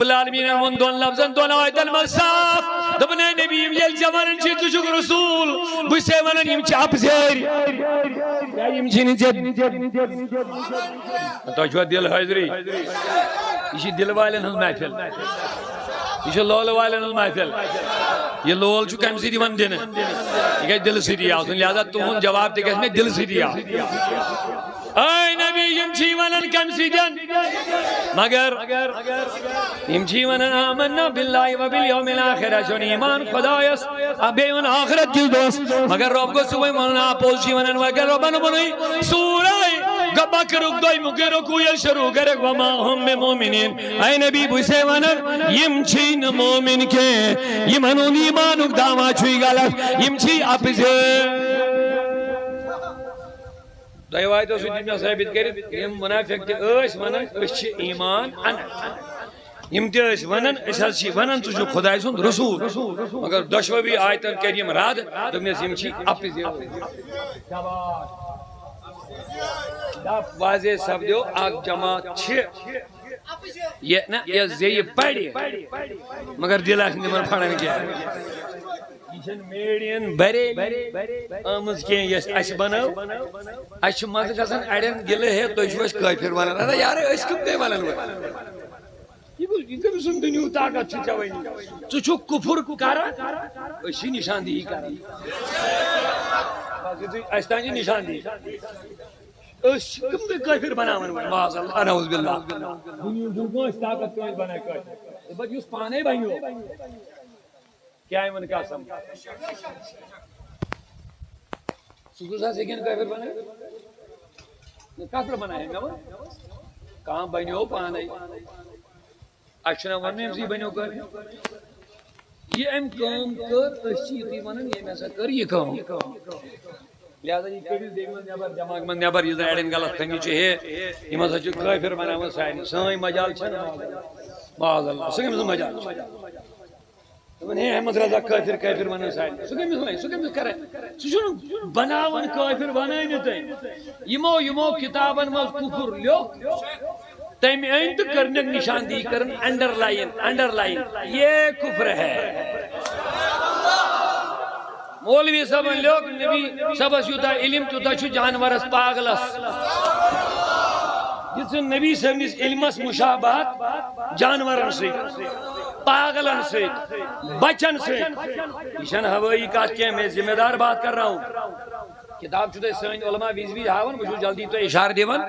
العالمین من دون لفظن دون آیتن مصاف دبنے نبیم یل جوانن چی تشک رسول بسے ونن یم چاپ زیر یا یم چینی جد تو چھو دل حضری یہ دل والن ہن محفل یہ لول والن ہن محفل یہ لول چھو کم سی دیوان دین یہ کہ دل سی دیا لہذا تہن جواب تے کہ دل سی دیا اے نبی یم چی ونن کم سی دین مگر یم چی ونن آمنا باللہ و بالیوم الاخر چون ایمان خدایس ابے ان آخرت کی دوست مگر رب کو سوئی ونن آپوز چی ونن وگر ربن بنوی سورہ گبا کرک دوئی مگر کوئی شروع کرک وما ہم مومنین اے نبی بسے ونن یم چین مومن کے یم انون ایمانک داما چھوئی غلط یم چی اپزے دوائے تو سوچی میں ثابت کرد یم منافق تے اس ونن اس چھ ایمان انا یم تے اس ونن اس چھ ونن تو جو خدا سن رسول مگر دشو بھی آیتن کریم راد دمس یم چھ اپزے دا واضح سب دیو اگ جماعت چھ یہ نا یہ زی پڑی مگر دل اخ نمر پھڑن کیا یہ میڈین بری آمز کہیں یس اش بنو اش مز گژھان اڑین گلے ہے تو چھوس کافر ونان ادا یار اس کم دے ونان یہ کم سن دنیو طاقت چھ چوین تو چھ کفر کرا اسی نشان دی کرا اس تان نشان دی اس کم دے کافر بناون معاذ اللہ اعوذ باللہ دنیو جو اس طاقت تو بنا کافر بس یوس پانے بنیو کیا ہے من کا سم سگوزا سے کین کافر بنائے کافر بنائے گا کہاں بنیو پانے اچھنا ونیم سی بنیو کر یہ ام کام کر اچھی تی ونن یہ میں کر یہ کام لہذا یہ کبھی دیکھن نیبر دماغ من نیبر یہ ایڈن غلط تھنگی چھ یہ مس چھ کافر بناون سائیں مجال چھ معاذ اللہ سگم مجال ہے احمد رضا کافر کافر ونن سائیں سگم کرے سجن بناون کافر بنائیں تے یمو کتابن مز کفر لیو تم اینت کرنے نشان دی کرن انڈر لائن یہ کفر ہے مولوی صاحب لوگ نبی صاحب یوتا علم تو چھ جانورس پاگلس جس نبی صاحب نس علمس مشابہت جانورن سے پاگلن سے بچن سے یہ ہوائی کات کیا میں ذمہ دار بات کر رہا ہوں کتاب چودہ سین علماء ویز بھی ہاون مجھو جلدی تو اشار دیون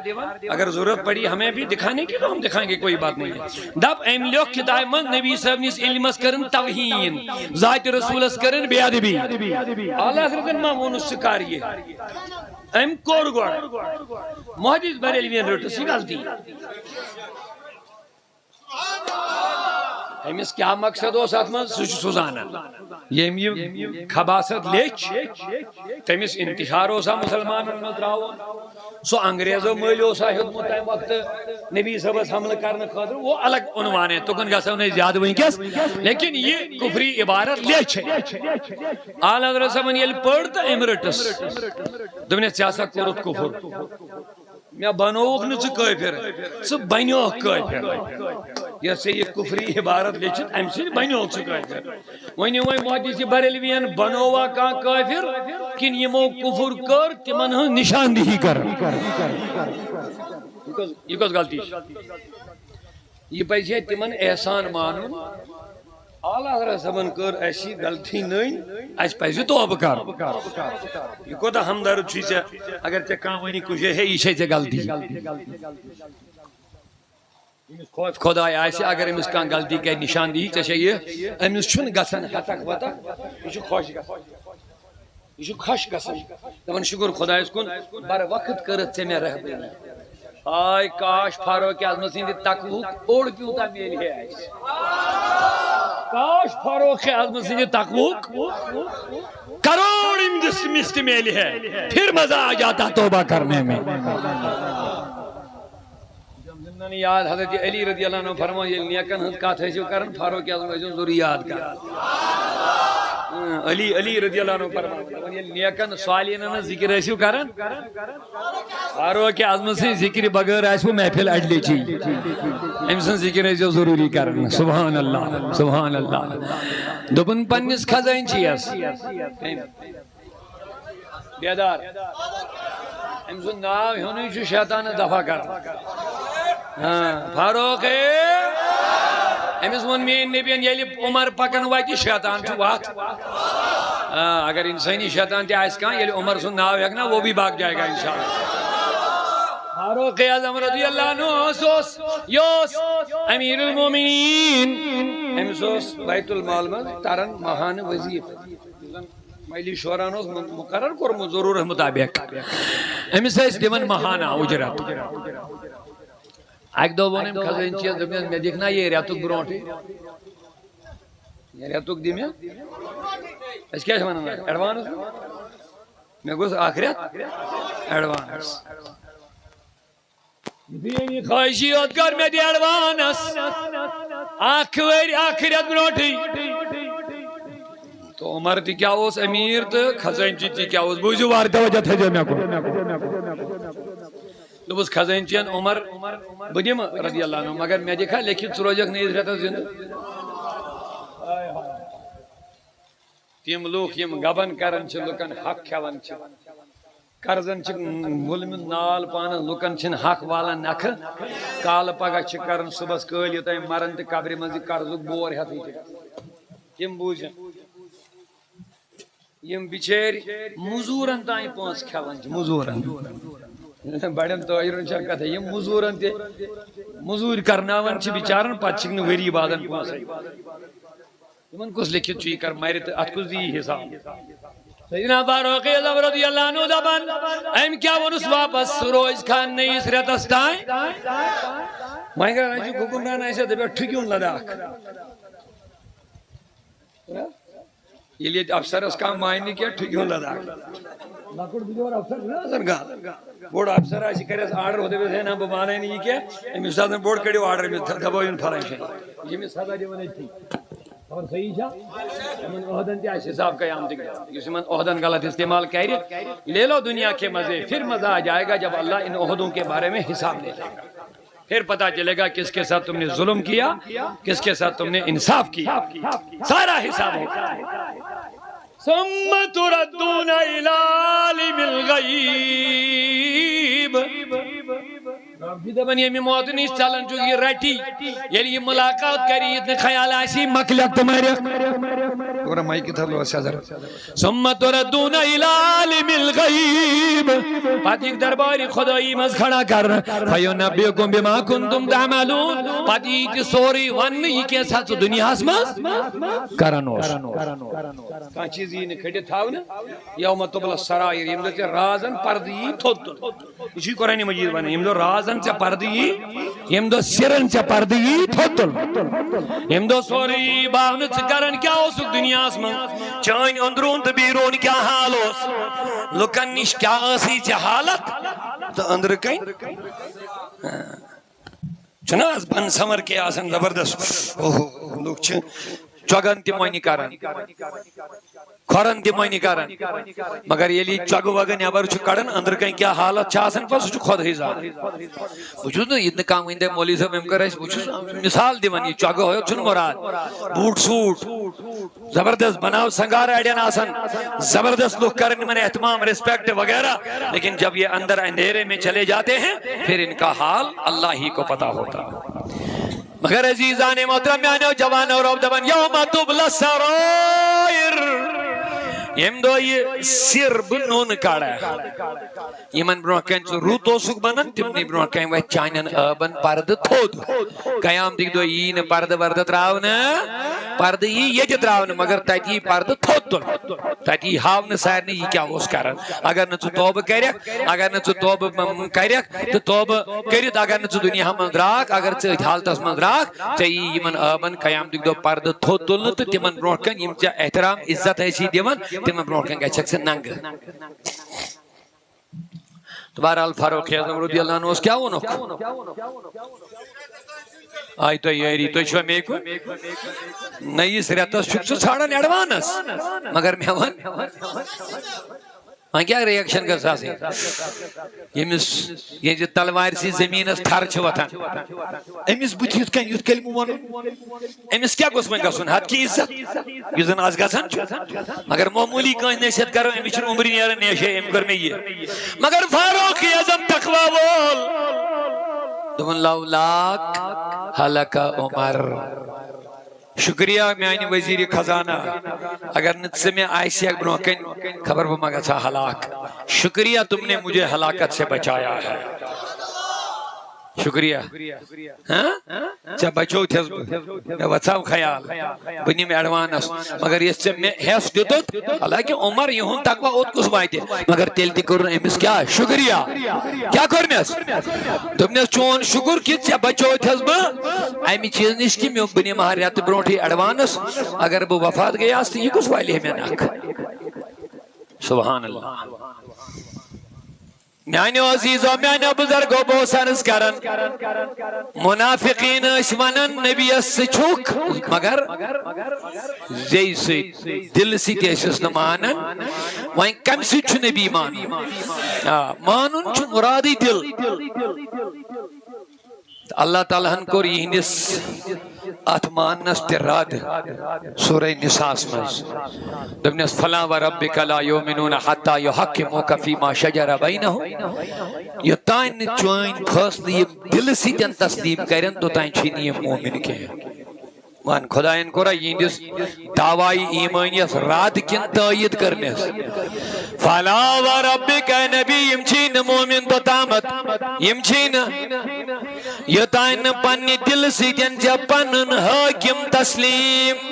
اگر ضرورت پڑی ہمیں بھی دکھانے کی تو ہم دکھائیں گے کوئی بات نہیں ہے دب ایم لیوک کتاب من نبی صاحب نیس علمس کرن توہین ذات رسولس کرن بیادبی اللہ حضرت مامون اس سکاری ہے ایم کور گوڑ محدث بریلوین رٹ سی غلطی امس کیا مقصد ہو ساتھ من سوچ سوزانا یہ خباست لیچ تمس انتشار ہو سا مسلمان میں تراو سو انگریزوں ملیو سا ہدمت تم وقت نبی صاحب حملہ کرنے خاطر وہ الگ عنوان ہے تو کن گسو نے زیادہ ونکس لیکن یہ کفری عبارت لیچ ہے اعلی حضرت صاحب یل پڑھتا امرٹس دمنے سیاست کرت کفر میں بنوک نہ کافر سو بنیو کافر یہ سے یہ کفری عبارت لیچت ام سے بنیو کافر ونی محدث بریلوین بنوا کا کافر کن یمو کفر کر تمن نشاندہی کر یہ کس غلطی یہ پزے تمن احسان مانن اعلی حضرت صاحبن کر ایسی غلطی نہیں اس پزے توبہ کر یہ کوتا ہمدرد چھ اگر تے کان ونی کجے ہے یہ چھ غلطی خدا ایسے اگر امس کان غلطی کے نشان دی تے یہ امس چھن گسن ہتک وتک یہ خوش گسن یہ خوش گسن دپن شکر خدایس کن بر وقت کرت تے میں رہبری آئی کاش فاروق اعظم سند تقوی اوڑ کیوتا میل ہے کاش فاروق اعظم سند تقوی کروڑ مست میل ہے پھر مزہ آ جاتا توبہ کرنے میں یاد حضرت علی رضی اللہ عنہ فرمائے نیکن ہند کات ہے جو کرن فاروق اعظم ضروری یاد کر علی رضی اللہ عنہ فرماتے ہیں نیکن صالحین ذکر ٲسِو کران فاروق اعظم سٕنٛدِ ذکر بغیر آسہِ محفل اڈلی چی أمۍ سٕنٛز ذکر ٲسۍزیو ضروٗری کران سبحان اللہ سبحان اللہ دوٚپُن پننِس خزٲنچِیَس بیدار أمۍ سُنٛد ناو ہیوٚنُے چھُ شیطانَس دفع کران فاروق أمِس ووٚن میٛٲنۍ نبیَن ییٚلہِ عمر پکان واتہِ شیطان چھُ وتھ اگر انسانی شیطان تہِ آسہِ کانٛہہ ییٚلہِ عمر سُنٛد ناو ہیٚکہِ نا وہ بھی بھاگ جائے گا انشاءاللہ فاروق اعظم رضی اللہ عنہ یہِ اوس امیر المومنین أمِس اوس بیت المال منٛز تران ماہانہٕ وظیٖفہٕ مالی شوران اوس مقرر کوٚرمُت ضروٗرت مطابق أمِس ٲسۍ دِوان ماہانہ اُجرت اکہِ دۄہ ووٚن أمۍ خزٲنچِیَس دوٚپنَس مےٚ دِکھ نا یہِ رٮ۪تُک برونٛٹھٕے یہِ رٮ۪تُک دِ مےٚ أسۍ کیٛاہ چھِ وَنان اٮ۪ڈوانٕس مےٚ گوٚژھ اکھ رٮ۪تھ اٮ۪ڈوانٕس یہِ خٲہِشی یوت کٔر مےٚ دِ اٮ۪ڈوانٕس اکھ ؤری اکھ رٮ۪تھ برونٛٹھٕے تو عمر تہِ کیٛاہ اوس أمیٖر تہٕ خزٲنچی تہِ کیٛاہ اوس بوٗزِو وارٕ توجہ تھٲیزیو مےٚ کُن دوٚپُس خزٲنچِین عمر بہٕ دِمہٕ رضی اللہ عنہ مگر مےٚ دِکھا لیکھِتھ ژٕ روزکھ نہٕ ییٖتِس رٮ۪تس زِندٕ تِم لُکھ یِم غبن کران چھِ لُکن حق کھٮ۪وان چھِ قرضن چھِ وُلمُت نال پانس لُکن چھِنہٕ حق والان نکھٕ کالہٕ پگہہ چھِ کران صبحس کٲلۍ یوٚتام مران تہٕ قبرِ منٛز یہِ قرضُک بور ہٮ۪تھٕے چھِ تِم بوٗزِن یِم بِچٲرۍ موٚزوٗرن تانۍ پونٛسہٕ کھٮ۪وان چھِ موٚزوٗرن بڑٮ۪ن تٲجرن چھےٚ کتھا یِم موٚزوٗرن تہِ موٚزوٗرۍ کرناوان چھِ بِچارن پتہٕ چھِکھ نہٕ ؤری وادن پونٛسے یِمن کُس لیکھِتھ چھُ یہِ کر مرِ تہٕ اتھ کُس دِیہِ حساب سیدنا فاروق اعظم رضی اللہ عنہ دپان أمۍ کیٛاہ ووٚنُس واپس سُہ روزِ کھا نٔیِس رٮ۪تس تانۍ وۄنۍ اگر اَسہِ حُکمران آسہِ ہا دپیٛا ٹھُکِوُن لداخ ییٚلہِ ییٚتہِ افسرس کانٛہہ مانہِ نہٕ کینٛہہ ٹھُکِوُن لداخ لۄکُٹ بِچور افسر چھُنہ آسان کانٛہہ بوٚڑ افسر آسہِ کرٮ۪س آرڈر ہُہ دپٮ۪س ہے نہ بہٕ مانے نہٕ یہِ کینٛہہ أمِس چھُ آسان بوٚڑ کٔڑِو آرڈر أمِس دبٲیُن فلٲنۍ جایہِ یہِ چھِ أمِس سزا دِوان أتھی خبر صحیح چھا یِمن عہدن تہِ آسہِ حساب قیامتٕکۍ دۄہ یُس یِمن عہدن غلط استعمال کرِ لے لو دنیا کے مزے پھر مزہ آ جائے گا جب اللہ ان عہدوں کے بارے میں حساب لے لے گا پھر پتا چلے گا کس کے ساتھ تم نے ظلم کیا کس کے ساتھ تم نے انصاف کیا سارا حساب ہوگا ثم تردون الى عالم الغیب دپان ییٚمہِ موتہٕ نِش ژلان چھُ یہِ رٹی ییٚلہِ یہِ مُلاقات کرِ ییٚتہِ نہٕ خیال آسی مکلیکھ تہٕ مریکھ ثم تردون الى عالم الغیب پتہٕ یِکھ دربارِ خۄدٲیی منٛز کھڑا کرنہٕ فینبئکم بما کنتم تعملون پتہٕ یی تہِ سورُے وننہٕ یہِ کیٛاہ سا ژٕ دُنیاہس منٛز کران اوس کانٛہہ چیٖز یی نہٕ کھٔٹِتھ تھاونہٕ یوم تبل السرائر ییٚمہِ دۄہ ژےٚ رازن پردٕ یی تھوٚد تُل یہِ چھُے قرآنِ مجیٖد ونان ییٚمہِ دۄہ رازن ژےٚ پردٕ یی ییٚمہِ دۄہ سِرن ژےٚ پردٕ یی تھوٚد تُل ییٚمہِ دۄہ سورُے یی باونہٕ ژٕ کران کیٛاہ اوسُکھ دُنیاہس منٛز چٲنۍ أنٛدروٗن تہٕ بیروٗن کیٛاہ حال اوس لُکن نِش کیٛاہ ٲسٕے ژےٚ حالت تہٕ أنٛدرٕ کَنۍ چھُنہ آز بن سمر کے آسان زبردست اوہو لُکھ چھِ چۄگن تہِ مۄنہِ کران کھۄرن تہِ مۄنہِ کران مگر ییٚلہِ یہِ چۄگہٕ وۄگہٕ نٮ۪بر چھُ کڑان أنٛدرٕ کَنۍ کیٛاہ حالت چھِ آسان پتہٕ سُہ چھُ خۄدہٕے زانان بہٕ چھُس نہٕ ییٚتہِ نہٕ کانٛہہ ؤنۍ تۄہہِ مولوی صٲب أمۍ کٔر اَسہِ بہٕ چھُس مِثال دِوان یہِ چۄگہٕ یوت چھُنہٕ مُراد بوٗٹ سوٗٹ زبردست بناو سنگار اڑٮ۪ن آسان زبردست لُکھ کران یِمن احتمام ریسپیکٹ وغیرہ لیکن جب یہ اندر اندھیرے میں چلے جاتے ہیں پھر ان کا حال اللہ ہی کو پتا ہوتا مگر عزیزان محترم میانیو جوانو رب دپان یوم تبل السرائر ییٚمہِ دۄہ یہِ سِر بہٕ نوٚن کڑا یِمن برونٛہہ کنہِ ژٕ رُت اوسُکھ بنان تِمنٕے برونٛہہ کنہِ وتھِ چانٮ۪ن ٲبن پردٕ تھوٚد قیامتٕکۍ دۄہ یی نہٕ پردٕ وردٕ تراونہٕ پردٕ یی ییٚتہِ تراونہٕ مگر تتہِ یی پردٕ تھوٚد تُل تتہِ یی ہاونہٕ سارنٕے یہِ کیٛاہ اوس کران اگر نہٕ ژٕ توبہٕ کرکھ اگر نہٕ ژٕ توبہٕ کرکھ تہٕ توبہٕ کٔرِتھ اگر نہٕ ژٕ دُنیاہس منٛز درٛاکھ اگر ژٕ أتھۍ حالتس منٛز درٛاکھ ژےٚ یی یِمن ٲبن قیامتٕکۍ دۄہ پردٕ تھوٚد تُلنہٕ تہٕ تِمن برونٛٹھ کنہِ یِم ژےٚ احترام عزت ٲسی دِوان تِمن برونٛٹھ کنہِ گژھکھ ژٕ ننٛگہٕ تو بہرحال فاروق اعظم رضی اللہ عنہ اوس کیٛاہ ووٚنُکھ آئی تو یاری تو چھو میں کو نئیس ریتس چھک سو چھاڑن ایڈوانس مگر میں ون کیا ریاکشن کر سا سی یہ جو تلوار سی زمین اس تھار چھو تھا امیس بوتیت کن یوت کلمو ونو امیس کیا گوس من گسن حد کی عزت یوزن آز گسن مگر معمولی کان نشد کرو امیس چن عمری نیرن نیشے ام کر میں یہ مگر فاروق اعظم تقوی بول دون لولاک حلق عمر شکریہ میانی وزیر خزانہ اگر نتس میں آئیسی اک بروکن خبر وہ مگا تھا ہلاک شکریہ تم نے مجھے ہلاکت سے بچایا ہے شکریہ بچو تھے میں وچاو خیال بنی میں ایڈوانس مگر یہ سے میں حیث دیتت حالانکہ عمر یہون تقوی اوت کس بائیتے مگر تیل دی کرن امس کیا شکریہ کیا کرنیس تم نے چون شکر کیت سے بچو تھے ایمی چیز نش کی میں بنی مہاریت برونٹی ایڈوانس اگر وہ وفات گیا اس یہ کس والی ہے میں ناک سبحان اللہ میانی عزیز و میانی بزرگ و بوسانس کرن منافقین اشوانن نبی اس چھوک مگر زی سی دل سی تیسس نمانن وائن کم سی چھو نبی مانن چھو مرادی دل اللہ تعالیٰ ہن کو ریہنس اتمانس تراد سورہ نساس مز دبنس فلا وربک لا یومنون حتی یحکموک فیما شجر بینہم یہ تائن چوئن فصل یہ دل سی تن تسلیم کرن تو تائن چھینی مومن کے وان خدایان کو رہا یہ دعوائی ایمانیس رات کن تائید کرنیس فلا وربک نبی یمچین مومن تو تامت یمچین یہ تائن پنی دل سی تن جب پنن حاکم تسلیم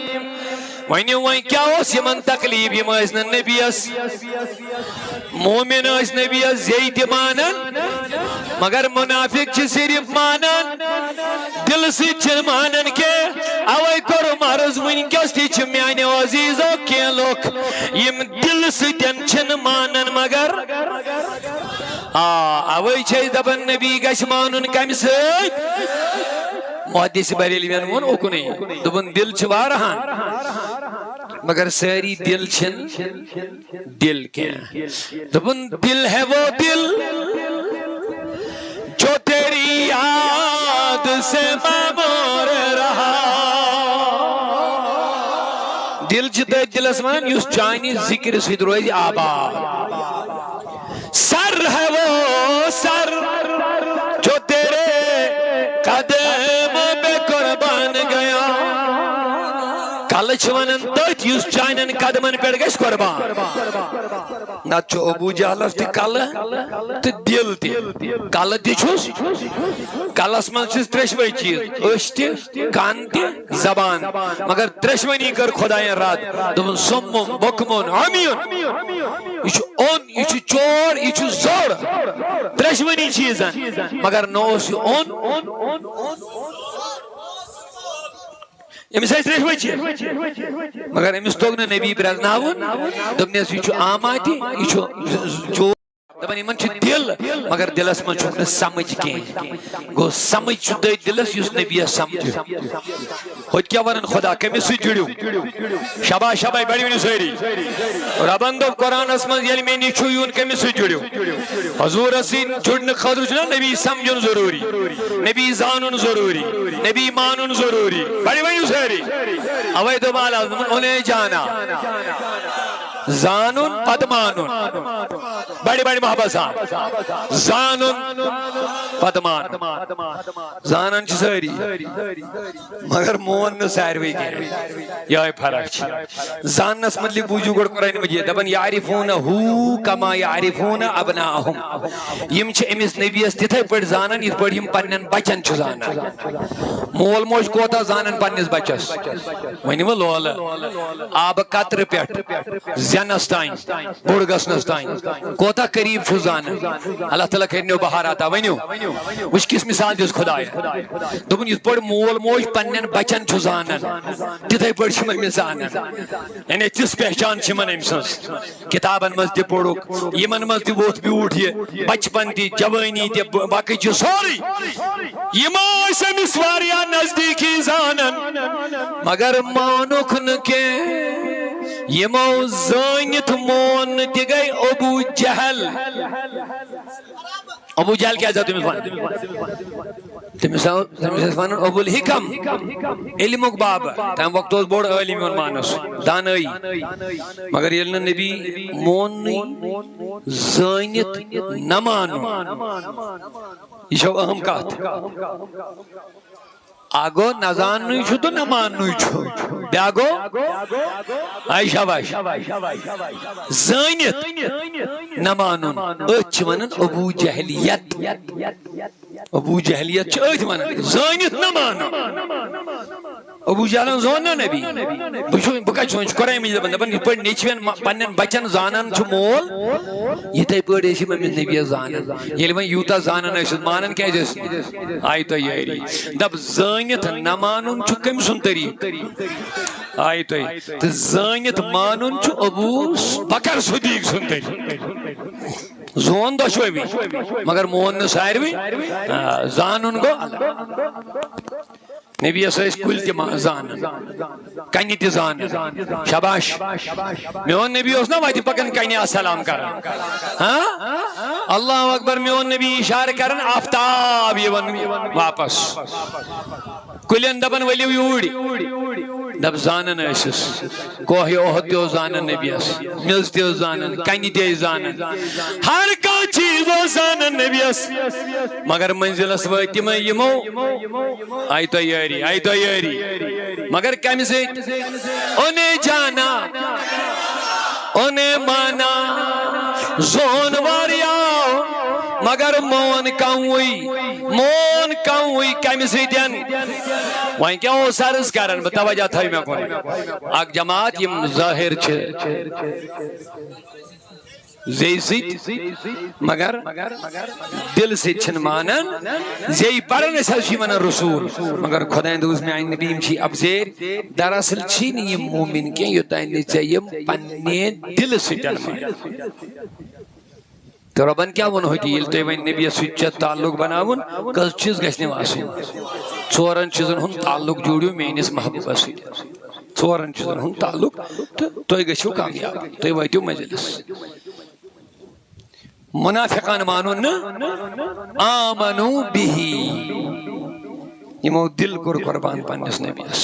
وائن کیا ہو سیمن تکلیب یہ مائزن نبی اس مومن اس نبی اس زیت مانن مگر منافق چھ صرف مانن دل سی چھ مانن کے اوائی کرو مرز ونکس تی چھ میانی عزیزو کی لوگ یم دل سی تن چھن مانن مگر اوائی چھے دبن نبی گش مانن کم سیت محدث بریلی میں ون اوکو نہیں دبن دل چھ وارہان مگر ساری دل چھن دل کیا دبن دل ہے وہ دل جو تیری یاد سے معمور رہا دل چھتے دل اسمان یوس چائنی ذکر سید روئی آباد سر ہے وہ سر جو تیرے قدم بے قربان گیا کلچوانن تیت یوس چائنن قدمن پیڑ گئیس قربان نہ چھو ابو جہلس تی کل تی دل تی کل تی چھوس کل اسمان چھس ترشوئی چیز اش تی کان تی زبان مگر ترشوئی کر خدایان رات دون سمم بکمون عمیون یہ چھو اون یہ چھو چور یہ چھو زور ترشوئی چیزن مگر نوس اون امس تریش وچی مگر امس توگ نبی برزناون دبنس یہ آماتی یہ دبن یمن دل مگر دلس من چھک سمجھ کی گو سمجھ دے دلس یس نبی سمجھ ہوت کیا ورن خدا کمس سی جڑیو شبا شبا بڑی ونی سوری ربن دو قرآن اسمن یل میں نی چھویون کمس سی جڑیو حضور اسین جڑن خاطر چھ نبی سمجھن ضروری نبی زانن ضروری نبی مانن ضروری بڑی ونی سوری اوے تو بالا انہیں جانا زانن پدمانن بڑی بڑی محبت سان زانن پدمان زانن چھ ساری مگر مون نہ ساروی کی یہ فرق چھ زانس مطلب بوجو گڑ قرآن مجید دبن یعرفون ہو کما یعرفون ابناہم یم چھ امس نبی اس تتھے پڑ زانن یہ پڑ یم پنن بچن چھ زانن مول موج کوتا زانن پنس بچس ونی و لول آب قطر پیٹ زنس تائن بوڑ گسنس تائن کوتا قریب چھو زانن اللہ تعالیٰ کرنیو بہاراتا ونیو وش کس مثال دیس خدا ہے دبن یہ پڑ مول موج پنن بچن چھو زانن تتھے پڑ چھ من زانن یعنی تس پہچان چھ من امسنس کتابن مز دی پڑھوک یمن مز دی ووت بیوٹ یہ بچپن دی جوانی دی باقی چھ سوری یمان سمس واریا نزدیکی زانن مگر مانوک نکے یمو زانت مون تگئی ابو جہل ابو جہل کیا جاتا تمہیں فانن ابو الحکم علمک باب تم وقت اس بوڑ علم مانس دانائی مگر یلن نبی مون زانت نمانو یہ شو اہم کات آگو نزان نوی چھو تو نمان نوی چھو بیاگو عائشہ باش زانیت نمانون اچھ منن ابو جہلیت چھو اچھ منن زانیت نمانون ابو جہلن زوننا نبی بکا چھونچ قرآن مجھے بندہ بند پر نیچوین پنن بچن زانن چھو مول یہ تے پر ایسی میں نبی زانن یہ لئے میں یوتا زانن ایسی مانن کیا جیس آئی تو یہ ری دب زانیت نمانون چھو کم سن طریق آئی تو یہ زانیت مانون چھو ابو بکر صدیق سن طریق زون دو شوئی بھی مگر مون نسائر بھی زانن گو نبی اسے اس کل کے زانن کنی تی زانن شباش میون نبی اس نا واجی پکن کنی السلام کرن اللہ اکبر میون نبی اشارہ کرن آفتاب یہ واپس کلین دبن ولی یوڑی دب زانن ایسس کوہی اوہد تیو زانن نبی اس ملز تیو زانن کنی تیو زانن ہر کا چیز وہ زانن نبی اس مگر منزل اس وقتی میں یمو آئی تو یاری مگر کمی سے انہیں جانا انہیں مانا زون واریاؤ مگر مون کاؤئی کمی سے دین وہیں کیا وہ سرز کرن بتوجہ تھا میں کون آگ جماعت یہ ظاہر چھے زی مگر دل سے چھن مانن زی پرن سلشی من رسول مگر خدایند دوز میں آئین نبیم چھی اب زیر دراصل چھی نہیں مومن کے یہ تائنے چاہیے پنے دل سے چھن مانن تو ربان کیا ون ہوتی ہے تو این نبی سچت تعلق بناون کس چیز گشنے واسو ژورن چیزن ہن تعلق جوڑیو مینس محبوبہ سی ژورن چیزن ہن تعلق تو گشو کامیاب تو واتیو مجلس منافقان مانون آمنو بھی یمو دل کر قربان پانس نبی اس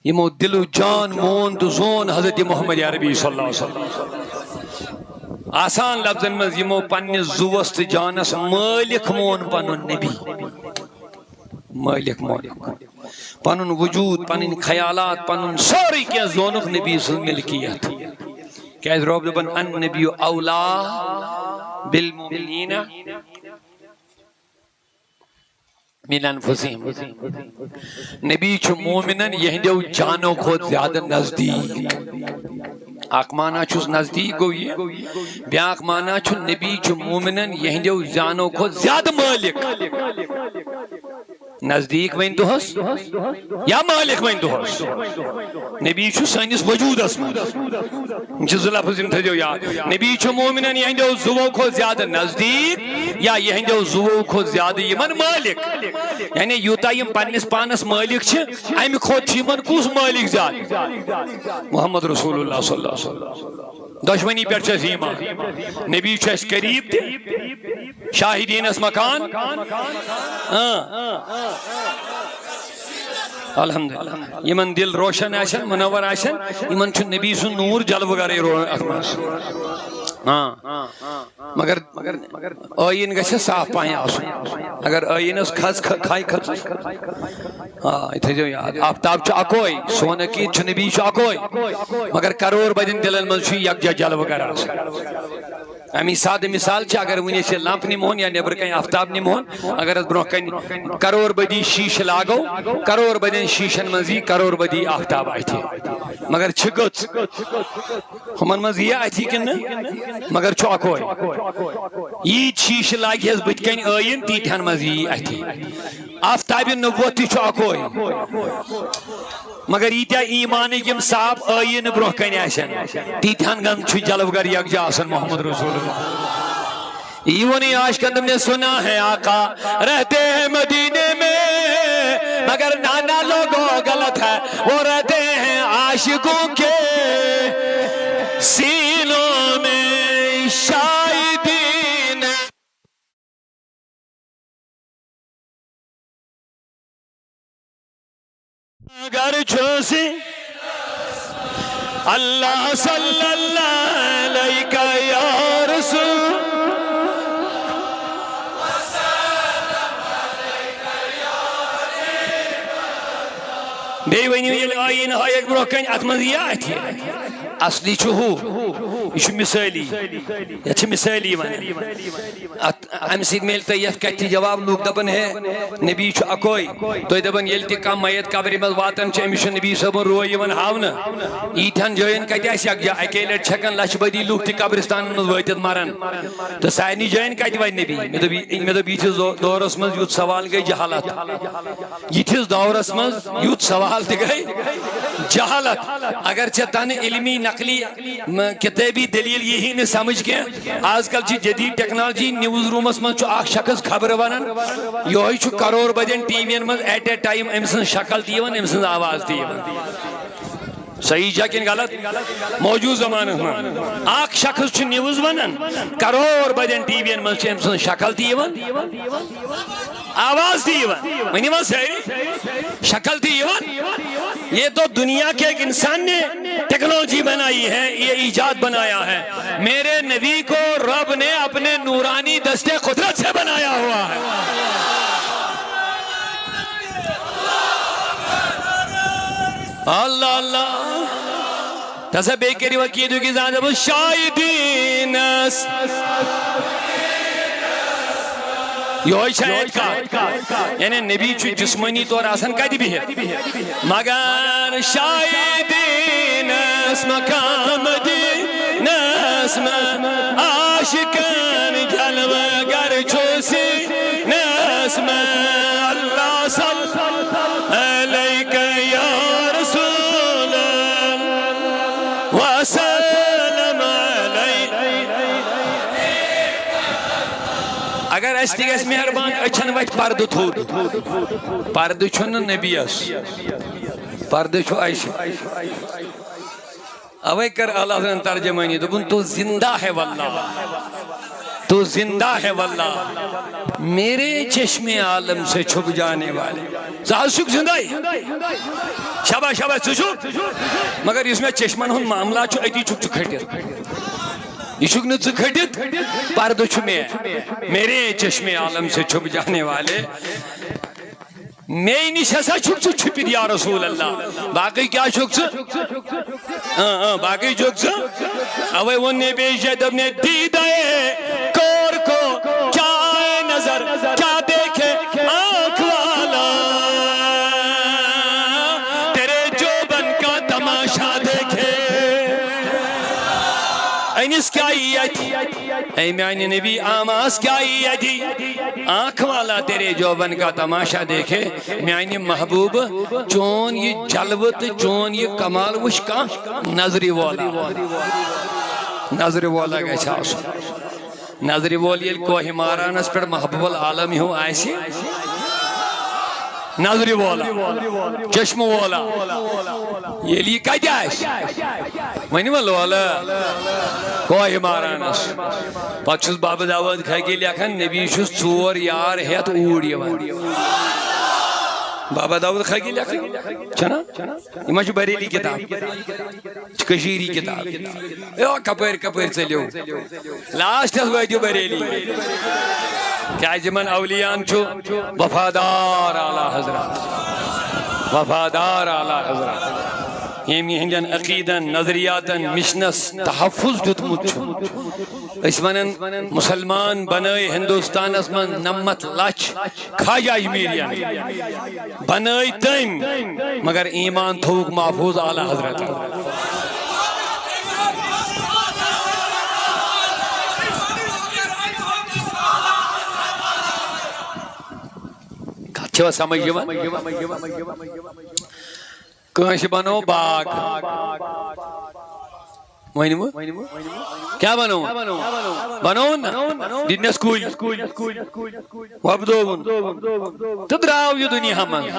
یمو دل و جان مون تو زون حضرت محمد عربی صلی اللہ علیہ وسلم آسان لفظ میں یمو پانس زوست جانس مالک مون پانون نبی مالک مون پانون وجود پانون خیالات پانون ساری کیا زونک نبی صلی ملکیت کہ رب دبن النبی اولا بالمؤمنین من انفسهم نبی چھو مومنن یہندیو جانو خود زیادہ نزدیک آق مانا چھوس نزدیک گوئی بیاق مانا چھو نبی چھو مومنن یہندیو جانو خود زیادہ مالک نزدیک وین تو ہس یا مالک وین تو ہس نبی چھو سائنس وجود اسمان جز اللہ فضیم تھا جو یاد نبی چھو مومنن یہندیو زوو کو زیادہ نزدیک یا یہندیو زوو کو زیادہ یمن مالک یعنی یوتا یم پانس پانس مالک چھے ایم خود چھے من کس مالک زیادہ محمد رسول اللہ صلی اللہ علیہ وسلم دشمنی پر چھے ایمان نبی چھے اس قریب تھے شاہدین اس مکان الحمدللہ یمن دل روشن آشن منور آشن یمن چھو نبی سن نور جلو گرے اخماس مگر آئین گھے صاف پائیں آسن اگر آئین اس کھز کھائی کھز اتھے جو یاد آفتاب چھو اکوئی سونکی چھو نبی چھو اکوئی مگر کرور بدن دلن من چھو یک جا جلو گرے آسن امی سادہ مثال چھے اگر ونی سے لامپ نہیں مہون یا نیبر کہیں آفتاب نہیں مہون اگر اس بروہ کہیں کرور بدی شیش لاغو کرور بدن شیشن منزی کرور بدی آفتاب آئی تھی مگر چھگت ہمن منزی آئی تھی کن مگر چوکوئی یہ شیش لاغی ہے بچ کہیں آئین تیتھان منزی آئی تھی آفتاب نبوتی چوکوئی مگر یہ ایمان یم صاحب آئین بروہ کہیں آشن تیتھان گم چھو جلوگر یک جا آسن محمد رسول اللہ یونی عاشقان تم نے سنا ہے آقا رہتے ہیں مدینے میں مگر نانا لوگوں غلط ہے وہ رہتے ہیں عاشقوں کے سینوں میں شاہدین اگر چھوسی اللہ صلی اللہ علیہ یا رسول بیونیو یل آئین ہائیک بروکن اتمنی آتی اصلی چھو یہ مثالی یہ مثالی ام سید میلتا یہ کتی جواب لوگ دبن ہے نبی چھو اکوئی تو دبن یلتی کم میت قبری مز واتن چھ امیشو نبی صبن روی ون ہاونا ایتھن جوین کتی ایسی اکجا اکیلے چھکن لچ بدی لوگ تی قبرستان مز ویتت مرن تو سائنی جوین کتی وی نبی میں دو بیتیز دورس مز یوت سوال گئی جہالت یتیز دورس مز یوت سوال تی گئی جہالت اگرچہ تن علمی نقلی کتابی دلیل یہی نے سمجھ کے آج کل چی جدید ٹیکنالوجی نیوز رومس من چو آخ شخص خبر ونن یہی چو کرور بدن ٹی وین من ایٹ اے ٹائم امسن شکل دیون امسن آواز دیون صحیح جا کن غلط موجود زمانہ میں آخ شخص چو نیوز ونن کرور بدن ٹی وین من چو امسن شکل دیون آواز دیون منی من صحیح شکل دیون یہ تو دنیا کے ایک انسان نے ٹیکنالوجی بنائی ہے یہ ایجاد بنایا ہے میرے نبی کو رب نے اپنے نورانی دستے قدرت سے بنایا ہوا ہے اللہ اللہ تسا بیکری وکیدو کی زیادہ شاہدین یہ شاید کا یعنی نبی چھو جسمانی طور آسان قیدی بھی ہے مگر شاہدین اسم مقام دین اسم عاشقان جلوہ گر چھوسی نسم اللہ صلی علیہ یا رسول وسلم علیہ اگر اس تیگس مہربان اچھن وقت پرد تھود پرد چھن نبی اس پرد چھو عائشہ اوے کر اللہ نے ترجمانی دبن تو زندہ ہے واللہ تو زندہ ہے واللہ میرے چشم عالم سے چھپ جانے والے زہر شک زندہ ہے شبہ شبہ چھپ مگر اس میں چشمن ہن معاملہ چھو ایتی چھک چھک کھٹر یہ شک نت کھٹت پردو چھو میں میرے چشم عالم سے چھپ جانے والے میں نش ہسا چھک چھک چھپی یا رسول اللہ باقی کیا چھک چھک باقی چھک چھک اوے وہ نے بیشہ دب نے دیدائے کور کو کیا نظر کیا دیکھے آنکھ والا تیرے جوبن کا تماشا دیکھے اینس کیا ایتی اے میانی نبی آماس کیا ایتی آنکھ والا تیرے جوبن کا تماشا دیکھے میانی محبوب چون یہ جلوت چون یہ کمال وشکا نظری والا نظری والا گیچھا اس نظری والی کوہ ماران اس پر محبوب العالم ہی ہوں آئیسی نظری والا چشم والا یہ لیے کہا جائش مانی والا کوہ ماران اس پاکشس باب دعوت کھائی کے لیا کھن نبی شس چور یار ہے تو اوڑی بابا داود کھائی کے لیا کھن چھنا یہ مجھو بریلی کتاب کشیری کتاب یہ کپر کپر چلیو لاسٹ اس ویڈیو بریلی کیا جمن اولیان چھو وفادار اعلی حضرات وفادار اعلی حضرات یمی ہنجن عقیدن نظریاتن مشنس تحفظ جتمت چھو اس منن مسلمان بنائی ہندوستان اس من نمت لچ کھاجا اجمیریان بنائی تیم مگر ایمان تھوک محفوظ اعلی حضرت چھو سمجھ جوان کانش بنو باغ ونمو کیا بنو بنو دنس کل وبدون تو دراو یہ دنیا من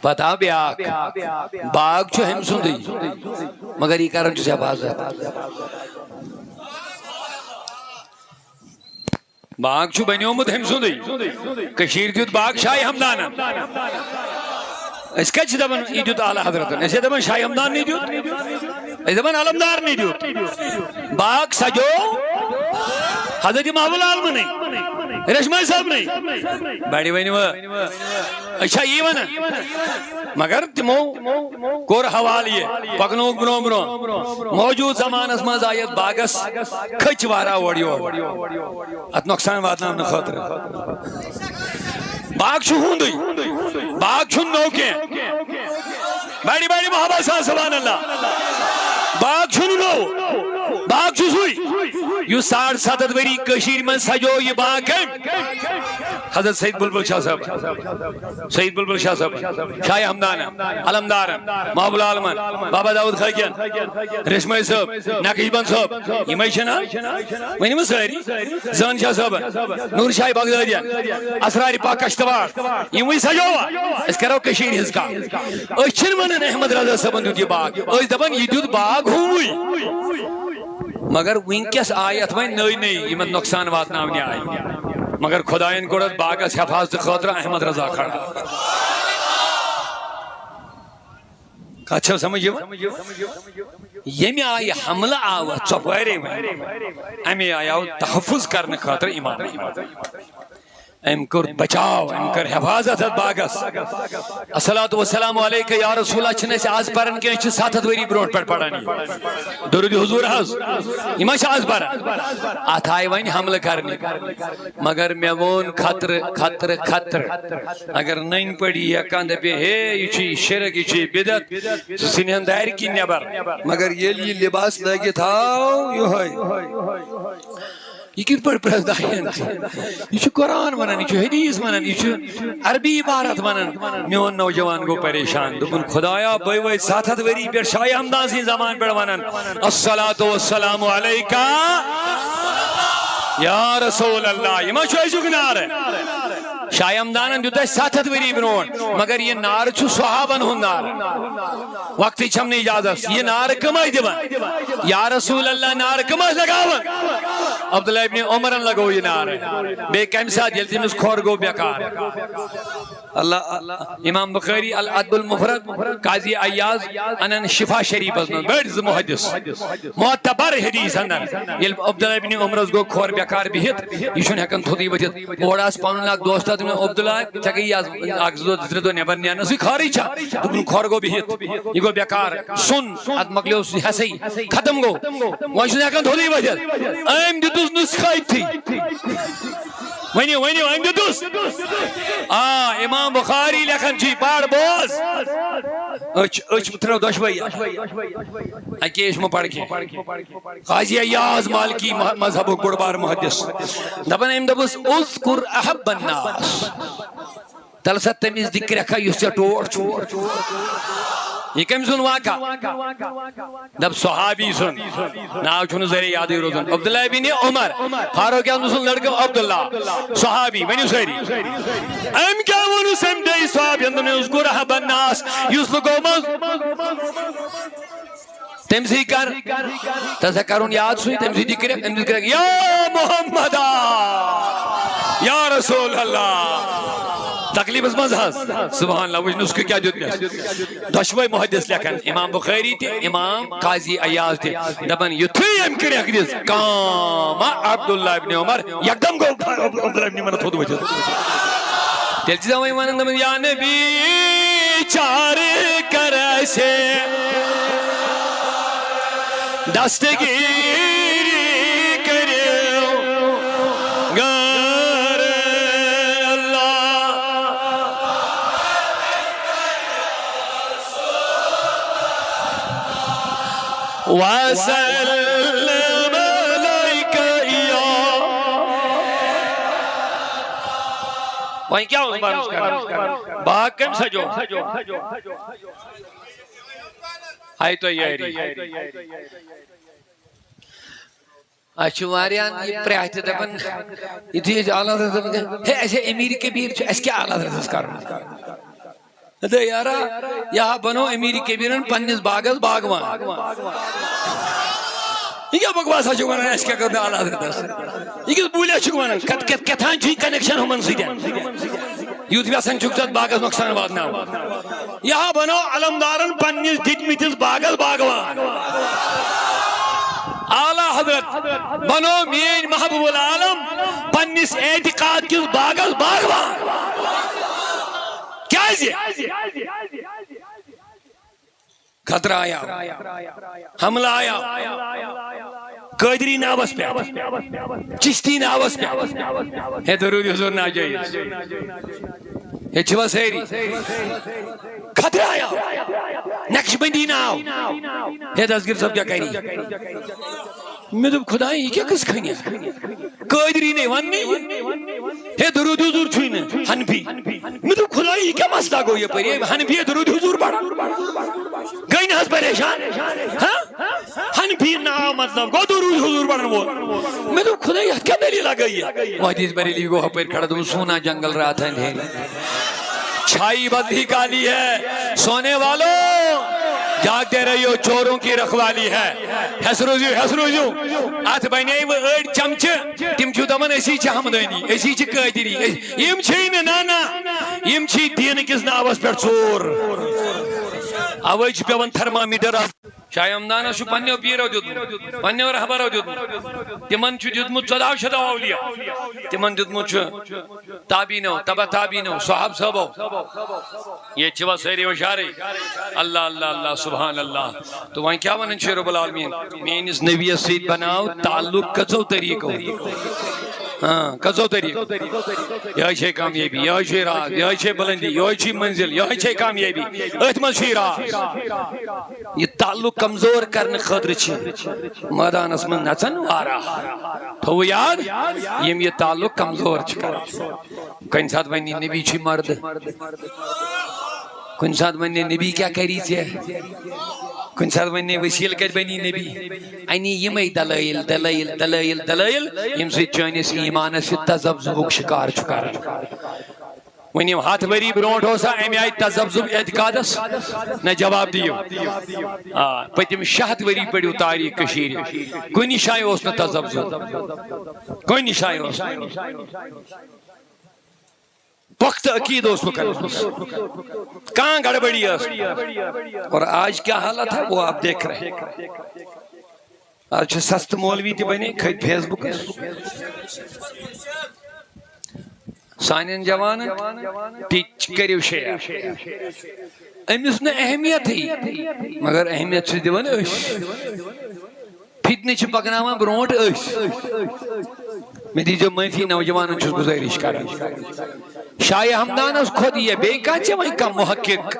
پتا بیاک باغ چھو ہم سندی مگر یہ کرن چھو سے حفاظت باغ چھو بنیومت ہم سندی کشیر دیت باغ شاہ ہمدانا اس کا چھ دبن ای دیت اعلی حضرت اسے دبن شاہ ہمدان نہیں دیت اس دبن علمدار نہیں دیت باغ سجو حضرت محبول عالم نہیں رشمائی صاحب نہیں بڑی بینی وہ اچھا یہ ونا مگر تمو کور حوالی پکنوک برو برو موجود زمان اس ماز آیت باغس کھچ وارا وڑیو ات نقصان واتنا ہم خاطر باغ چھو ہوندی باغ چھو نوکے بڑی بڑی محبت صاحب سبحان اللہ باغ چھو نو باغ چھو سوئی یو 7.5 وری کشیر من سجو یہ باغ ہے حضرت سید بلبل شاہ صاحب سید بلبل شاہ صاحب شاہ ہمدان علمدار محبول عالمان بابا داود خاکیان رشمائی صاحب نقیبان صاحب یہ میں چھنا وینی میں ساری زان شاہ صاحب نور شاہ بغدادیان اسرار پاک کشتوار یہ میں سجوا اس کرو کشیر ہز کا اچھن منن احمد رضا صاحب دیت یہ باغ اس دبن یہ دیت باغ ہوئی مگر ونکس آیت میں نئی نئی یہ نقصان واتناونی آئی مگر خدایان کوڑت باغس حفاظت خاطر احمد رضا کھڑا اچھا سمجھے یمی آئی حملہ آوہ چپوارے میں امی آیاو تحفظ کرنے خاطر امام ام کر بچاو ام کر حفاظت باغس الصلاة والسلام علیکہ یا رسول اللہ چھنے سے آز پرن کے چھے 7 وری بروٹ پر پڑھانی درود حضور حض اما چھے آز پرن آتھائی وین حمل کرنی مگر میوون خطر خطر خطر اگر نین پڑی یا کاندھ پہ ہے یہ چھے شرک یہ چھے بدت سنہن دائر کی نیبر مگر یہ لی لباس لگے تھا یہ کن پر پرزدائین یہ چھو قرآن منن یہ چھو حدیث منن یہ چھو عربی عبارت منن میون نوجوان کو پریشان دبن خدایا بھائی وی 7 وری پر شاہ ہمدان سی زمان پر منن الصلاة والسلام علیکہ یا رسول اللہ یہ ما چھو ایسو کنار ہے شاہ ہمدانن دیتا ہے 7 وری برون مگر یہ نار چھو صحابن ہون نار وقتی چھمنے اجازت یہ نار کمائی دیبن یا رسول اللہ نار کمائی لگاون عبداللہ ابن عمرن لگو یہ نار ہے بے کم ساتھ جلتی میں اس کھور گو بیکار اللہ امام بخاری العدب المفرد قاضی عیاض انن شفا شریف ازمن بیٹھ محدث معتبر حدیث انن یہ عبداللہ ابن عمرز گو کھور بیکار بہت یہ شن ہکن تھوڑی وجد اوڑاس پانون لاکھ دوستات میں عبداللہ چکی آگزدو دو نیبر نیانا سی کھاری چا تم کھور گو بہت یہ گو بیکار سن اد مقلیو حسی ختم گو وہاں شن ہکن تھوڑی وجد ایم دیتوز نسخائی تھی وینیو وینیو ایم دیتوز امام بخاری لکھن چی پاڑ بوز اچھ مترو دوشوئی اکیش میں پڑھ کے قاضی عیاض مالکی مذہب و بڑبار محدث دبن ایم دبس اذکر احب الناس تلست تمیز ذکر رکھا یسیا ٹوڑ یہ کم سن واقع دب صحابی سن ناو چھونے ذریعہ یادی روزن عبداللہ ابن عمر فاروق اعظم سن لڑکا عبداللہ صحابی ونیو سیری ام کیا ونو سم دے صحابی اندر میں اذکر احب الناس یسلو گومز تمسی کر تذکرون یاد سوئی تمسی ذکر یا محمد یا رسول اللہ تکلیف اس مزہز سبحان اللہ وجہ نسکے کیا دیت میں دشوئی محدث لکھن امام بخاری تھے امام قاضی عیاض تھے دبن یتھی ام کرے حدیث کاما عبداللہ ابن عمر یکدم کو عبداللہ ابن عمر تھوڑ وجہ دلچی زمائی مانند دبن یا نبی چار کر ایسے دستگیری کرے گر اللہ وسلم علیکہ یا وہیں کیا اس بار اس کا باق کم سجو آئی تو یاری اچھا واریان یہ پریہتے دبن یہ اعلیٰ حضرت ہے ایسے امیر کبیر اس کے اعلیٰ حضرت کرنا تو یارا یہاں بنو امیر کبیرن پنیس باغس باغوان یہ کیا بکواس ہے چکوانا اس کیا کرنا اعلیٰ حضرت یہ کس بولیا چکوانا کتھان چوئی کنیکشن ہمن سیدھیں یوت ویسن چکتت باغس نقصان واتنا یہاں بنو علمدارن پنیس دتمتس باغس باغوان اعلیٰ حضرت بنو مین محبوب العالم پنیس اعتقاد کس باغس باغوان کیا خطرہ آیا حملہ آیا قادری ناوس پہ چشتی ناوس پہ ہے درود حضور ناجائز یہ چھوا سیری خطرہ آیا نقش بندی ناو ہے دستگیر سب کیا کہہ رہی میں تو خدای یہ کیا کس کھنیا قادری نے ونی ہے درود حضور چھوئنے حنفی میں تو خدای یہ کیا مسئلہ گو یہ پر یہ حنفی ہے درود حضور بڑھا گئی نہ پریشان حنفی ناو مطلب گو درود حضور بڑھن وہ میں تو خدای یہ کیا دلیل آگئی ہے محدیث بریلی کو پر کھڑا دوں سونا جنگل رہا تھا انہیں چھائی بدھی کالی ہے سونے والوں جاگتے رہیو چوروں کی رکھوالی ہے حسروزیو آت بینائی وہ اڑ چمچ تم چھو دمن اسی چھ حمدانی اسی چھ قادری یم چھئی نانا یم چھئی دین کس ناوس پر چور اوے چھ پیون تھرمامیٹر شاہ امدانہ شو پنیو پیرو دیدن پنیو رہبرو دیدن تمن چھو دیدمت 1400 اولیاء تمن دیدمت چھو تابینو تبا تابینو صحاب صحبو یہ چھوا سیری وشاری اللہ اللہ اللہ سبحان اللہ تو وہاں کیا ونن شیر رب العالمین میں اس نبی سید بناو تعلق کسو طریقو ہاں کسو طریقو یہ چھے کامیابی یہ چھے راز یہ چھے بلندی یہ چھے منزل یہ چھے کامیابی اتمت چھے راز یہ تعلق کمزور کرنے خطر چھے مادان اسمن نچن وارا تو وہ یاد یہ تعلق کمزور چھے کن ساتھ بینی نبی چھے مرد کن ساتھ بینی نبی کیا کری چھے کن ساتھ بینی وسیل کر بینی نبی اینی یمی دلائل یم سے چانس ایمان سے تذبذبک شکار چکار ونیم ہاتھ بری برونٹ ہو سا امی آئی تذبذب اعتقادس نہ جواب دیو پتیم شہت بری پڑیو تاریخ کشیر کوئی نشائی اس نہ تذبذب کوئی نشائی اس وقت عقید اس وقت کہاں گڑبڑی ہے اور آج کیا حالت ہے وہ آپ دیکھ رہے ہیں آج سست مولوی تی بنے کھائی فیس بک سانین جوان ٹیچ کریو شیئر امیس نے اہمیت ہی مگر اہمیت سے دیوان فتنے چھ پکناما برونٹ میں دیجو معافی نوجوانوں چھس گزارش کریں شاہ حمدان اس خود یہ بے کانچے وہیں کا محقق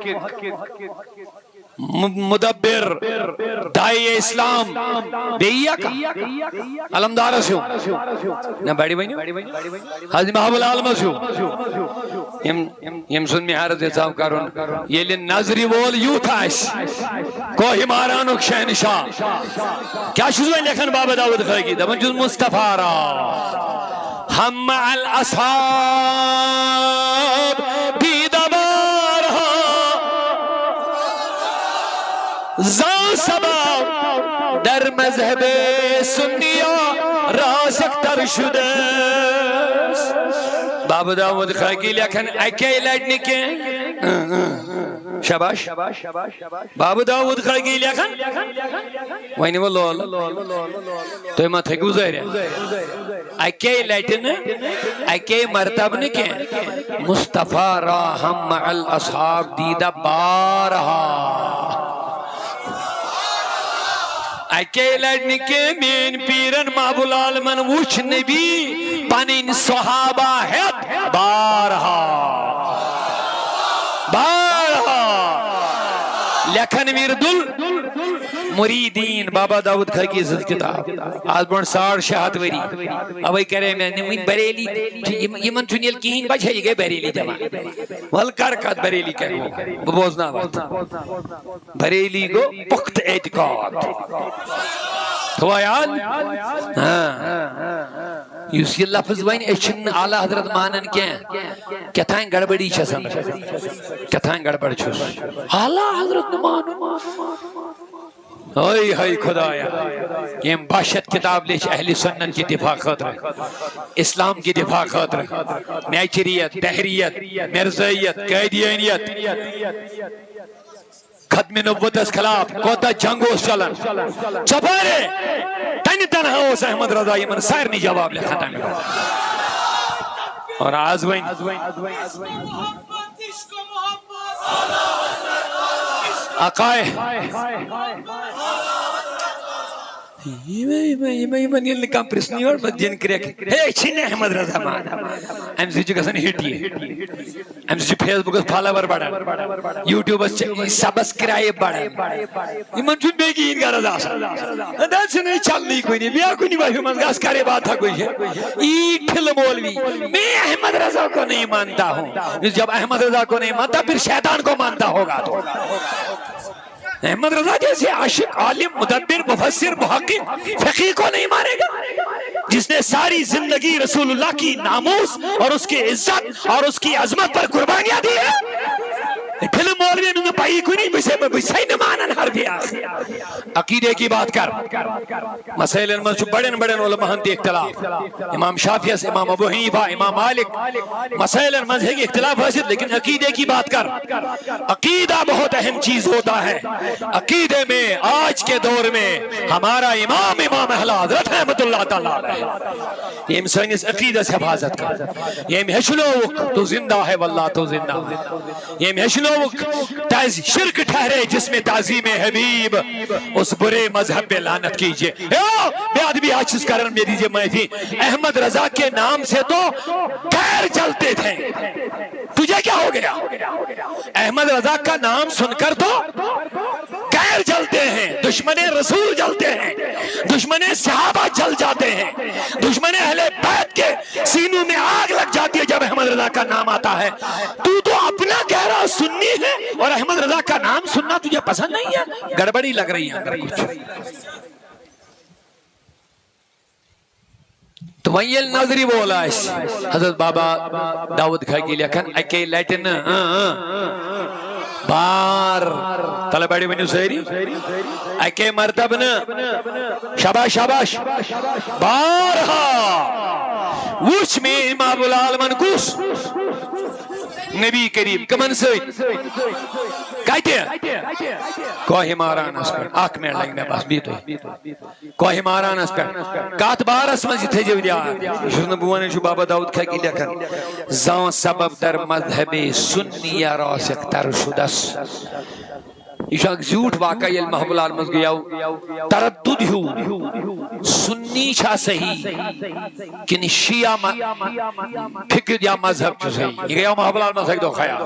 مدبر دائی اسلام بییا کا علمدار اسیو نہ بڑی بینیو حضرت محبوب العالم اسیو یم سن میں حرد اعظام کرون یہ لن نظری وول یوتھ آئیس کوہی مارانوک شہنشاہ کیا شروع لکھن بابا داود خیگی دبن جز مصطفیٰ را ہم مع الاصحاب دیدبار زان سباب در مذہب سنیہ راسک تر شدہ بابا داود خیگی لکھن اکی لڑنے کے شباش بابا داود خیگی لکھن وینی وہ لول تو ایمہ تھے گزر ہے اکی لٹن اکی مرتب نکے مصطفیٰ را ہم مع الاصحاب دیدہ بارہا اکی لٹن کے مین پیرن محبوب العالمین وچھ نبی پنین صحابہ ہے بارہا لکھن میردل المریدین بابا داؤد کھاکی زد کتاب آج بڑھ 650 وری اوئی کرے میں نمین بریلی یمن چنیل کہیں بچ ہے گئے بریلی جمع والکار کات بریلی کرے بوزنا وقت بریلی گو پخت اعتقاد تو یاد یوس یہ لفظ وین اچھن اعلی حضرت مانن کیا تھائیں گڑبڑی چھا سمجھ کیا تھائیں گڑبڑ چھوس اعلی حضرت مانن اوئی ہائی خدایا یہ باشد کتاب لیچ اہل سنت کی دفاع خاطر اسلام کی دفاع خاطر نیچریت تحریت مرزائیت قیدیانیت ختم نبوت اس خلاف کوتا جنگوس چلن چپارے تنی تنہا اس احمد رضا یمن سائرنی جواب لکھا تنی اور آزوین آقائے یہ نیل کام پرسنی اور جن کریک ہے چھن احمد رضا مان ایم سی جو کسن ہٹی ہے ایم سی جو فیس بک اس فالوور بڑھا یوٹیوب اس سبسکرائب بڑھا یہ منچون بے کی انگا رضا دل سے نہیں چل نہیں کوئی نہیں بیا کوئی نہیں بائی منگاس کرے بات تھا کوئی ہے ایک پھل مولوی میں احمد رضا کو نہیں مانتا ہوں جب احمد رضا کو نہیں مانتا پھر شیطان کو مانتا ہوگا تو احمد رضا جیسے عاشق عالم مدبر مفسر محقق فقیہ کو نہیں مانے گا جس نے ساری زندگی رسول اللہ کی ناموس اور اس کی عزت اور اس کی عظمت پر قربانیاں دی ہے فلم مولوی انہوں نے پائی کوئی نہیں بسے ہی نمانن ہر بھی عقیدے کی بات کر مسائل انمن سے بڑے بڑے علماء ہم دی اختلاف امام شافعی سے امام ابو حنیفہ امام مالک مسائل انمن سے اختلاف حاصل لیکن عقیدے کی بات کر عقیدہ بہت اہم چیز ہوتا ہے عقیدے میں آج کے دور میں ہمارا امام اہل حضرت رحمت اللہ تعالیٰ یہ انسانی اس عقیدہ سے حفاظت کر یہ محشلوک تو زندہ ہے واللہ تو زندہ یہ محشلوک شرک ٹھہرے جس میں تعظیم حبیب اس برے مذہب پہ لعنت کیجئے بیاد بھی آچس کرن میں دیجئے معافی احمد رضا کے نام سے تو غیر جلتے تھے تجھے کیا ہو گیا احمد رضا کا نام سن کر تو غیر جلتے ہیں دشمن رسول جلتے ہیں دشمن صحابہ جل جاتے ہیں دشمن اہل بیت کے سینوں میں آگ لگ جاتی ہے جب احمد رضا کا نام آتا ہے تو اپنا گہرا سنی ہے اور احمد رضا کا نام سننا تجھے پسند نہیں ہے گڑبڑی لگ رہی ہے اگر کچھ تو ویل نظری بولا اس حضرت بابا داؤد کھاکی لکھن اکی لیٹن بار طلب بڑی بنیو سہری اکی مرتب شاباش شاباش بارہا وچ میں امام العالمین کس نبی کریم کمن سوید کہتے ہیں کوہ ماران اس پر آنکھ میں لگیں میں بس بیتو کوہ ماران اس پر کات بار اس میں جتے جو دیا شروع نبوانے جو بابا داؤد کھا کی لکھن زان سبب در مذہب سنی راسک تر شدس یہ جھوٹ واقعہ یہ محب العالمز گیا تردد ہو سنی چھا صحیح کن شیعہ فکر یا مذہب چھو صحیح یہ گیا محب العالمز ایک دو خیال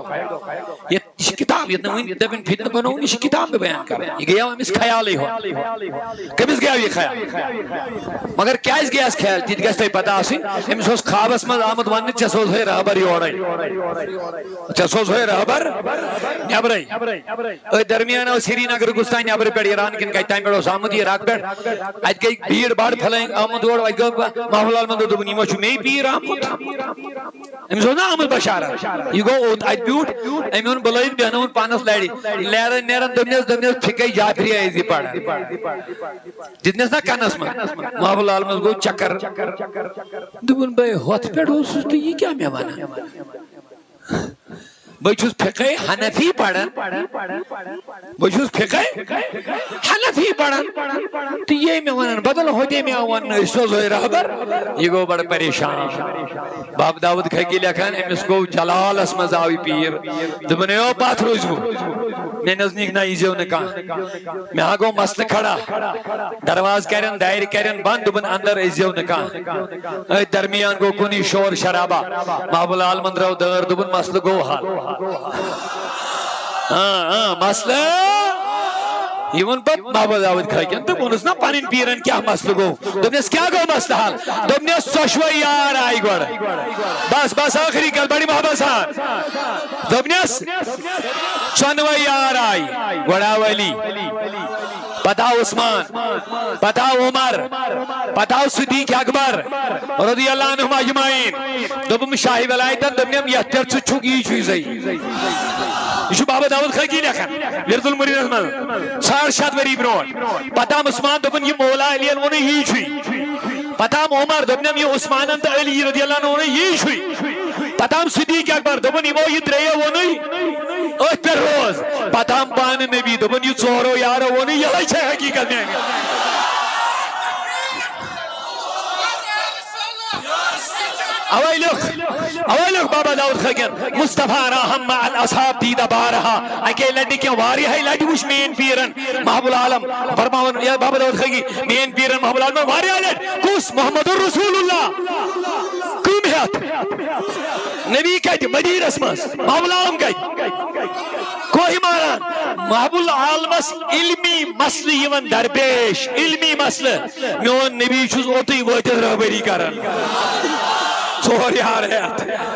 یہ کتاب یہ نوین دبن فتن بنو اس کتاب میں بیان کر یہ گیا ہم اس خیال ہی ہو کب اس گیا یہ خیال مگر کیا اس گیا اس خیال جیت گستے پتا سی ہم سوز خواب اس مز آمد وانی چسوز ہوئے رہبر ہی ہو رہی چسوز ہوئے رہبر نیابرہی درمیان اور سری نگر گستان یابر پیڑ ایران کن کہتا ہے میرے سامد یہ رات پیڑ آج کئی بھیڑ باڑ پھلائیں آمد وڑ آج گا محول آلمند دو بنی موچو میں پیر آمد ہم سوزنا آمد بشارہ یہ گو اوت آج بیوٹ امیون بلائید بیانون پانس لائڑی لیرن نیرن دمنیز پھکائی جا پھری ایزی پڑا جتنیس نا کانس میں محول آلمند گو چکر دبن بھائی ہوت پیڑ ہو سوچتے یہ کیا میں مانا بچوز فقہ حنفی پڑھن بچوز فقہ حنفی پڑھن تو یہ میں ونن بدل ہوتے میں آوان اسوز ہوئے رہبر یہ گو بڑا پریشان باب داود کھگی لکھن امس گو جلال اسمز آوی پیر دبنے او بات روز بو میں نزنیک نا ایزیو نکا میں آگو مسل کھڑا درواز کرن دائر کرن بند دبن اندر ایزیو نکا درمیان گو کنی شور شرابہ محب العالمند رو در دبن مسل گو حال مسئلہ یہ ون پت محبوب داود کھاکن تو ونس نا پنن پیرن کیا مسئلہ گو دپنس کیا گو مسئلہ حل دپنس ژۄشوے یار آئی گوڑ بس بس آخری کل بڑی محبت سان دپنس ژۄنوے یار آئی گوڑا ولی پتہ عثمان پتہ عمر پتہ صدیق اکبر رضی اللہ عنہم اجمعین دپم شاہ ولایتن دپنم یتھ پہ ژٕ چھُکھ یی چھُے زٔے یہ بابا داود خاکی لکھن ورد المرید من 700 وری برونٹ پتام عثمان دپن یہ مولا علی ون یہ چھوئی پتام عمر دپنم یہ عثمان تو علی رضی اللہ عنہ یہ چھوئی پتام صدیق اکبر دپن یہ یہ ترے ون ات پہ روز پتام پان نبی دپن یہ ژورو یارو ون یہ چھے حقیقت میں اوائلوک بابا داود خاکن مصطفیٰ راہم مع الاصحاب دیدہ بارہا اکے لڑنے کیا واری ہے لڑی وش مین پیرن محبوب العالم فرماون یا بابا داود خاکی مین پیرن محبوب العالم واری ہے لڑ کس محمد الرسول اللہ کم ہے نبی کہتی مدیر اسماس محبوب العالم کہتی کوئی ماران محبوب العالم علمی مسئلہ یون درپیش علمی مسئلہ میون نبی چھوز اوٹی وجہ رہبری کرن ژور یار ہے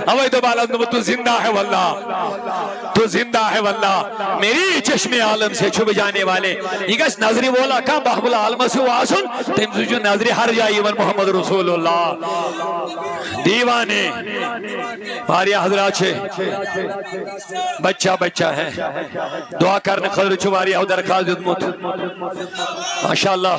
اوے تو بالا تو زندہ ہے واللہ تو زندہ ہے واللہ میری چشم عالم سے چھپ جانے والے یہ گس نظری بولا کہاں محبوب العالم سے واسن تم جو نظری ہر جائی من محمد رسول اللہ دیوانے واریا حضرات چھے بچہ بچہ ہے دعا کرنے خضر چھواری او درخواست دمت ماشاءاللہ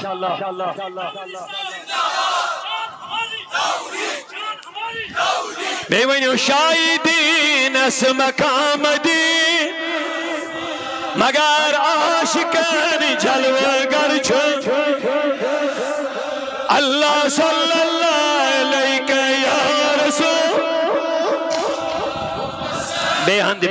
بے ونیو شاہدین اس مقام دی مگر عاشقان جلوہ گر چھو اللہ صلی اللہ علیہ یا رسول بے ہند